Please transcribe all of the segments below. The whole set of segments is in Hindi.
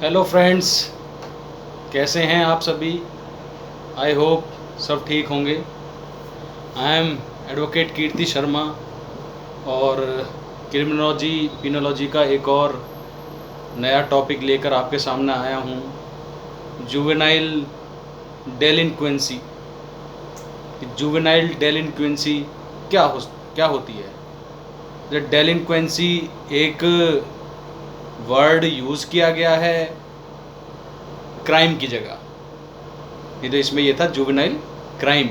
हेलो फ्रेंड्स, कैसे हैं आप सभी। आई होप सब ठीक होंगे। आई एम एडवोकेट कीर्ति शर्मा और क्रिमिनोलॉजी पिनोलॉजी का एक और नया टॉपिक लेकर आपके सामने आया हूँ। जुवेनाइल डेलिंक्वेंसी। जुवेनाइल डेलिंक्वेंसी क्या हो क्या होती है। डेलिंक्वेंसी एक वर्ड यूज़ किया गया है क्राइम की जगह। नहीं तो इसमें ये था जुवेनाइल क्राइम।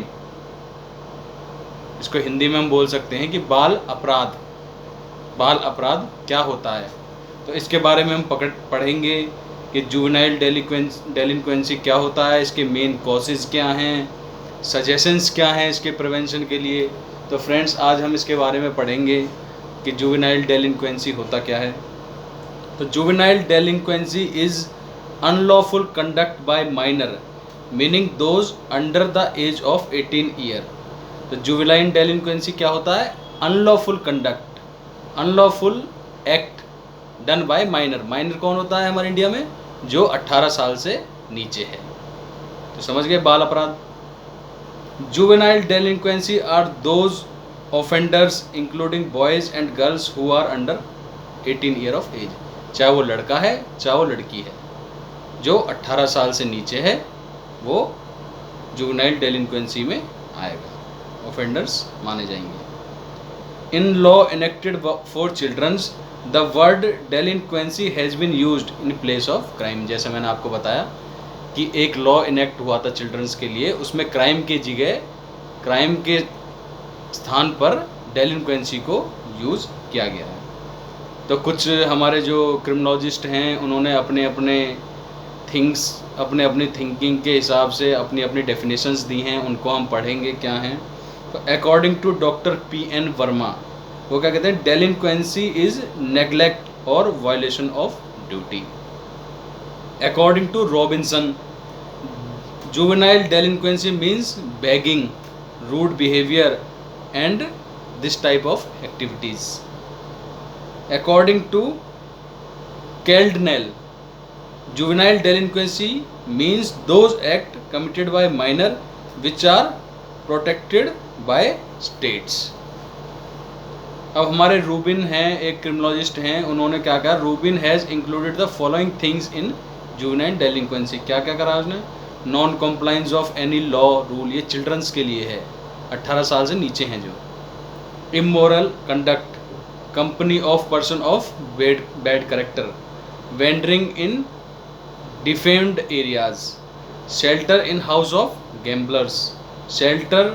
इसको हिंदी में हम बोल सकते हैं कि बाल अपराध। बाल अपराध क्या होता है, तो इसके बारे में हम पढ़ेंगे कि जुवेनाइल डेलिंक्वेंसी क्या होता है, इसके मेन कॉजेज़ क्या हैं, सजेशंस क्या हैं इसके प्रिवेंशन के लिए। तो फ्रेंड्स, आज हम इसके बारे में पढ़ेंगे कि जुवेनाइल डेलिंक्वेंसी होता क्या है। तो juvenile delinquency is unlawful conduct by minor, meaning those under the age of 18 year. तो जुवेनाइल डेलिंक्वेंसी क्या होता है? Unlawful conduct, unlawful act done by minor. Minor कौन होता है हमारे इंडिया में? जो 18 साल से नीचे है। तो समझ गए, बाल अपराध। Juvenile delinquency are those offenders including boys and girls who are under 18 year of age. चाहे वो लड़का है चाहे वो लड़की है, जो 18 साल से नीचे है वो जुवेनाइल डेलिंक्वेंसी में आएगा, ऑफेंडर्स माने जाएंगे। In law enacted for childrens the word delinquency has been used in place of crime. जैसे मैंने आपको बताया कि एक लॉ इनेक्ट हुआ था चिल्ड्रंस के लिए, उसमें क्राइम की जगह, क्राइम के स्थान पर डेलिंक्वेंसी को यूज़ किया गया है। तो कुछ हमारे जो क्रिमिनोलॉजिस्ट हैं उन्होंने अपने अपनी थिंकिंग के हिसाब से अपनी अपनी डेफिनेशंस दी हैं, उनको हम पढ़ेंगे क्या हैं। तो according to doctor P.N. Verma, वो क्या कहते हैं? डेलिंक्वेंसी इज नेग्लेक्ट और violation of duty. According to Robinson, juvenile delinquency means begging, rude behaviour and this type of activities. According to Caldwell, juvenile delinquency means those act committed by minor which are protected by states। अब हमारे रूबिन हैं, एक क्रिमिनोलॉजिस्ट हैं, उन्होंने क्या कहा? Rubin has included the following things in juvenile delinquency. क्या क्या करा उसने? Non compliance of any law rule, ये चिल्ड्रंस के लिए है, 18 साल से नीचे हैं जो। Immoral conduct, company of person of bad character, wandering in defamed areas, shelter in house of gamblers, shelter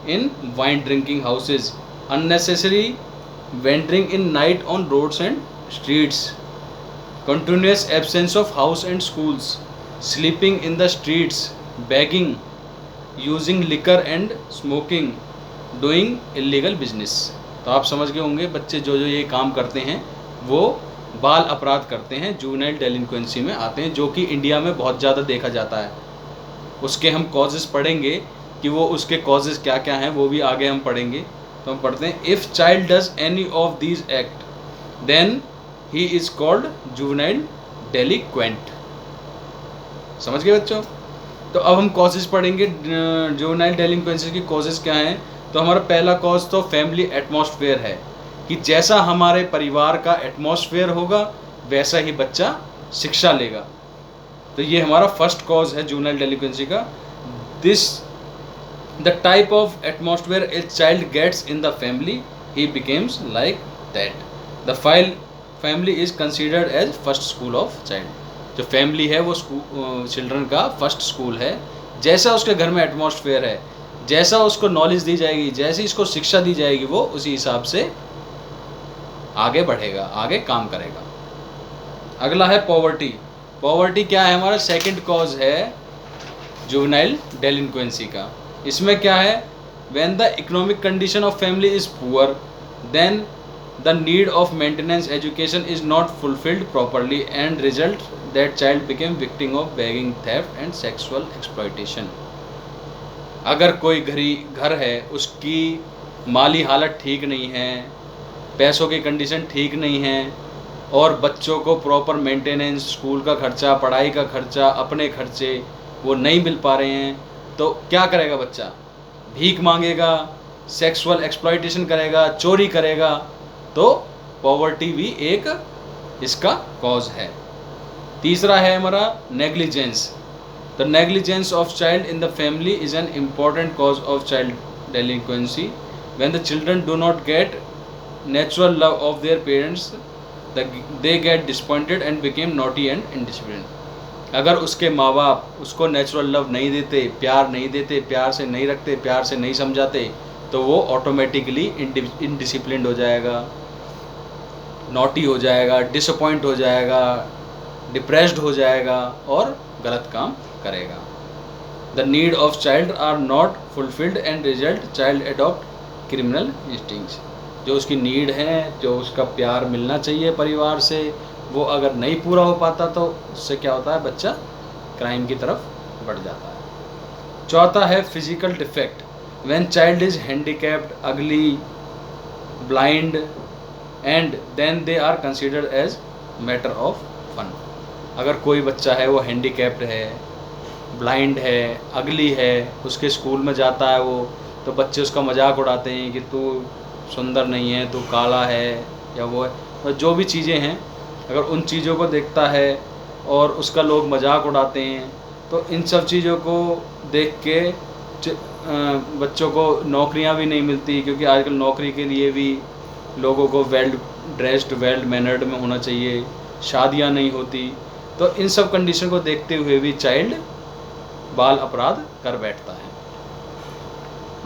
in wine drinking houses, unnecessary wandering in night on roads and streets, continuous absence of house and schools, sleeping in the streets, bagging, using liquor and smoking, doing illegal business. तो आप समझ गए होंगे, बच्चे जो जो ये काम करते हैं वो बाल अपराध करते हैं, जुवेनाइल डेलिंक्वेंसी में आते हैं, जो कि इंडिया में बहुत ज़्यादा देखा जाता है। उसके हम कॉजेज़ पढ़ेंगे कि वो उसके कॉजेज़ क्या क्या हैं, वो भी आगे हम पढ़ेंगे। तो हम पढ़ते हैं, if child does any of these act then he is called juvenile delinquent. समझ गए बच्चों? तो अब हम कॉजेज़ पढ़ेंगे, जुवेनाइल डेलिंक्वेंसी की कॉजेज़ क्या हैं। तो हमारा पहला कॉज तो फैमिली एटमॉस्फेयर है, कि जैसा हमारे परिवार का एटमॉस्फेयर होगा वैसा ही बच्चा शिक्षा लेगा। तो ये हमारा फर्स्ट कॉज है जुवेनाइल डेलिक्वेंसी का। This the type of atmosphere a child gets in the family he becomes like that. The family is considered as first school of child. जो फैमिली है वो चिल्ड्रन का फर्स्ट स्कूल है। जैसा उसके घर में एटमॉस्फेयर है, जैसा उसको नॉलेज दी जाएगी, जैसी इसको शिक्षा दी जाएगी, वो उसी हिसाब से आगे बढ़ेगा, आगे काम करेगा। अगला है पॉवर्टी। पॉवर्टी क्या है? हमारा सेकंड कॉज है जुवेनाइल डेलिंक्वेंसी का। इसमें क्या है? When the economic condition of family is poor then the need of maintenance education is not fulfilled properly and result that child became victim of begging, theft and sexual exploitation. अगर कोई घर है, उसकी माली हालत ठीक नहीं है, पैसों की कंडीशन ठीक नहीं है, और बच्चों को प्रॉपर मेंटेनेंस, स्कूल का खर्चा, पढ़ाई का खर्चा, अपने खर्चे वो नहीं मिल पा रहे हैं, तो क्या करेगा बच्चा? भीख मांगेगा, सेक्सुअल एक्सप्लॉइटेशन करेगा, चोरी करेगा। तो पॉवर्टी भी एक इसका कॉज है। तीसरा है हमारा negligence. The negligence of child in the family is an important cause of child delinquency. When the children do not get natural love of their parents, they get disappointed and became naughty and indiscipline. अगर उसके माँ बाप उसको नेचुरल लव नहीं देते, प्यार नहीं देते, प्यार से नहीं रखते, प्यार से नहीं समझाते, तो वो ऑटोमेटिकली इनडिसिप्लिन हो जाएगा, नॉटी हो जाएगा, डिसअपॉइंट हो जाएगा, डिप्रेस्ड हो जाएगा और गलत काम करेगा। The need of child are not fulfilled and result child adopt criminal instincts. जो उसकी नीड है, जो उसका प्यार मिलना चाहिए परिवार से, वो अगर नहीं पूरा हो पाता तो उससे क्या होता है? बच्चा क्राइम की तरफ बढ़ जाता है। चौथा है physical defect. When child is handicapped, ugly, blind and then they are considered as matter of fun. अगर कोई बच्चा है वो हैंडीकैप्ड है, ब्लाइंड है, अगली है, उसके स्कूल में जाता है वो, तो बच्चे उसका मजाक उड़ाते हैं कि तू सुंदर नहीं है, तू काला है या वो है। तो जो भी चीज़ें हैं, अगर उन चीज़ों को देखता है और उसका लोग मजाक उड़ाते हैं, तो इन सब चीज़ों को देख के बच्चों को नौकरियां भी नहीं मिलती, क्योंकि आजकल नौकरी के लिए भी लोगों को वेल ड्रेस्ड, वेल मैनर्ड में होना चाहिए, शादियां नहीं होती। तो इन सब कंडीशन को देखते हुए भी चाइल्ड बाल अपराध कर बैठता है।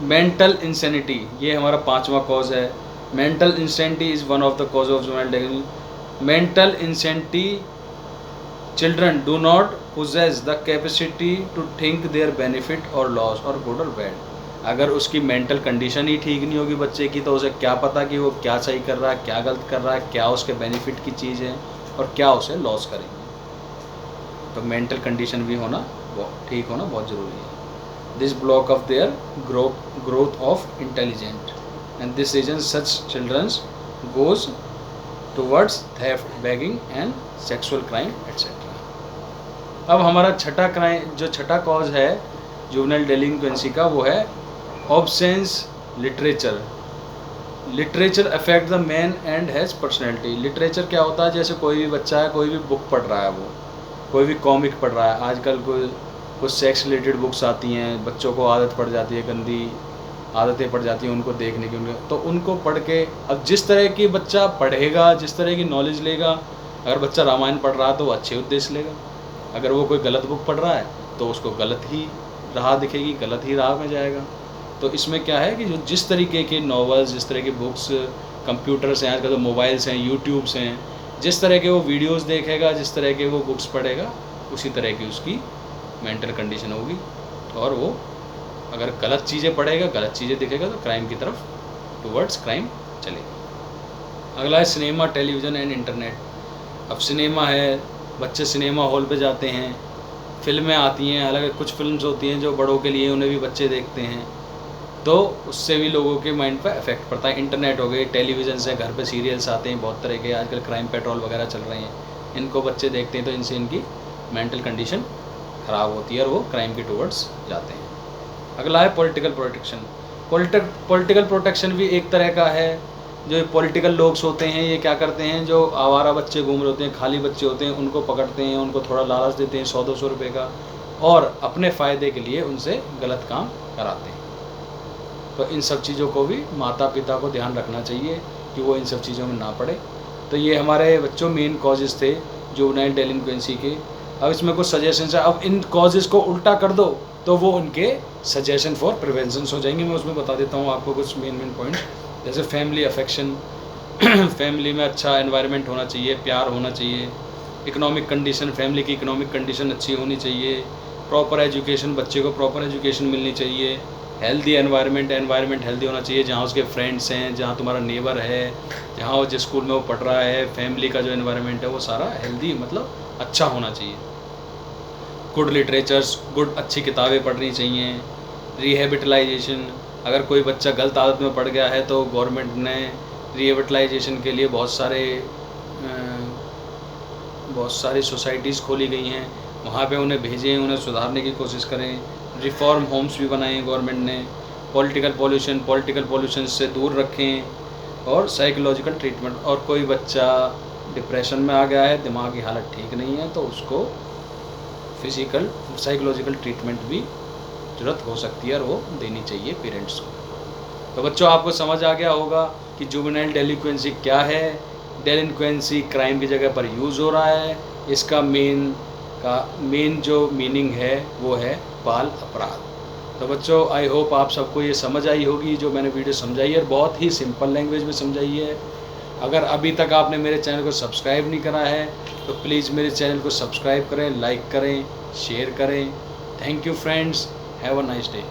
मेंटल इंसेनिटी, ये हमारा पांचवा कॉज है। Mental insanity is one of the cause of juvenile delinquency. Mental insanity, children do not possess the capacity to think their benefit or loss or good or bad। अगर उसकी मेंटल कंडीशन ही ठीक नहीं होगी बच्चे की, तो उसे क्या पता कि वो क्या सही कर रहा है, क्या गलत कर रहा है, क्या उसके बेनिफिट की चीज़ है और क्या उसे लॉस करेंगे। तो मेंटल कंडीशन भी होना, ठीक होना बहुत ज़रूरी है। This block of their growth of intelligent and this reason such childrens goes towards theft, begging and sexual crime etcetera. अब हमारा छठा कॉज है जुवेनाइल डेलिक्वेंसी का, वो है absence literature. Literature affect the man and has personality. Literature क्या होता है? जैसे कोई भी बच्चा है, कोई भी बुक पढ़ रहा है, वो कोई भी कॉमिक पढ़ रहा है, आजकल कुछ सेक्स रिलेटेड बुक्स आती हैं, बच्चों को आदत पड़ जाती है, गंदी आदतें पड़ जाती हैं उनको देखने की, तो उनको पढ़ के, अब जिस तरह की बच्चा पढ़ेगा, जिस तरह की नॉलेज लेगा, अगर बच्चा रामायण पढ़ रहा है तो वो अच्छे उद्देश्य लेगा, अगर वो कोई गलत बुक पढ़ रहा है तो उसको गलत ही राह दिखेगी, गलत ही राह में जाएगा। तो इसमें क्या है कि जो जिस तरीके के नॉवेल्स, जिस तरह के बुक्स, कंप्यूटर्स हैं आजकल, तो मोबाइल्स हैं, यूट्यूब्स हैं, जिस तरह के वो वीडियोस देखेगा, जिस तरह के वो बुक्स पढ़ेगा, उसी तरह की उसकी मेंटल कंडीशन होगी, और वो अगर गलत चीज़ें पढ़ेगा, गलत चीज़ें देखेगा, तो क्राइम की तरफ, टूवर्ड्स क्राइम चलेगा। अगला है सिनेमा, टेलीविज़न एंड इंटरनेट। अब सिनेमा है, बच्चे सिनेमा हॉल पे जाते हैं, फिल्में आती हैं, अलग कुछ फिल्म्स होती हैं जो बड़ों के लिए, उन्हें भी बच्चे देखते हैं, तो उससे भी लोगों के माइंड पर इफेक्ट पड़ता है। इंटरनेट हो गए, टेलीविज़न से घर पे सीरियल्स आते हैं बहुत तरह के, आजकल क्राइम पेट्रोल वगैरह चल रहे हैं, इनको बच्चे देखते हैं, तो इनसे इनकी मेंटल कंडीशन ख़राब होती है और वो क्राइम के टूवर्ड्स जाते हैं। अगला है पॉलिटिकल प्रोटेक्शन। पॉलिटिकल प्रोटेक्शन भी एक तरह का है। जो पॉलिटिकल लोग होते हैं, ये क्या करते हैं, जो आवारा बच्चे घूम रहे होते हैं, खाली बच्चे होते हैं, उनको पकड़ते हैं, उनको थोड़ा लालच देते हैं 100-200 रुपये का, और अपने फ़ायदे के लिए उनसे गलत काम कराते हैं। तो इन सब चीज़ों को भी माता पिता को ध्यान रखना चाहिए कि वो इन सब चीज़ों में ना पड़े। तो ये हमारे बच्चों मेन कॉजेज़ थे जुवेनाइल डेलिक्वेंसी के। अब इसमें कुछ सजेशंस है। अब इन कॉजेज़ को उल्टा कर दो तो वो उनके सजेशन फॉर प्रिवेंशन हो जाएंगे। मैं उसमें बता देता हूँ आपको कुछ मेन पॉइंट। जैसे फैमिली अफेक्शन, फैमिली में अच्छा एनवायरनमेंट होना चाहिए, प्यार होना चाहिए। इकोनॉमिक कंडीशन, फैमिली की इकोनॉमिक कंडीशन अच्छी होनी चाहिए। प्रॉपर एजुकेशन, बच्चे को प्रॉपर एजुकेशन मिलनी चाहिए। हेल्दी एनवायरनमेंट हेल्दी होना चाहिए, जहाँ उसके फ्रेंड्स हैं, जहाँ तुम्हारा नेबर है, जहाँ वो जिस स्कूल में वो पढ़ रहा है, फैमिली का जो एनवायरनमेंट है वो सारा हेल्दी, मतलब अच्छा होना चाहिए। गुड लिटरेचर्स, गुड अच्छी किताबें पढ़नी चाहिए। रिहेबिटलाइजेशन, अगर कोई बच्चा गलत आदत में पड़ गया है तो गवर्नमेंट ने रिहेबिटलाइजेशन के लिए बहुत सारे बहुत सारी सोसाइटीज़ खोली गई हैं, वहाँ पे उन्हें भेजें, उन्हें सुधारने की कोशिश करें। रिफॉर्म होम्स भी बनाए हैं गवर्नमेंट ने। पॉलिटिकल पॉल्यूशन से दूर रखें और साइकोलॉजिकल ट्रीटमेंट। और कोई बच्चा डिप्रेशन में आ गया है, दिमाग की हालत ठीक नहीं है, तो उसको फिज़िकल साइकोलॉजिकल ट्रीटमेंट भी ज़रूरत हो सकती है और वो देनी चाहिए पेरेंट्स को। तो बच्चों, आपको समझ आ गया होगा कि जुवेनाइल डेलिक्वेंसी क्या है। डेलिक्वेंसी क्राइम की जगह पर यूज़ हो रहा है। इसका मेन जो मीनिंग है वो है बाल अपराध। तो बच्चों, आई होप आप सबको ये समझ आई होगी जो मैंने वीडियो समझाई है, बहुत ही सिंपल लैंग्वेज में समझाई है। अगर अभी तक आपने मेरे चैनल को सब्सक्राइब नहीं करा है तो प्लीज़ मेरे चैनल को सब्सक्राइब करें, लाइक करें, शेयर करें। Thank you friends, have a nice day.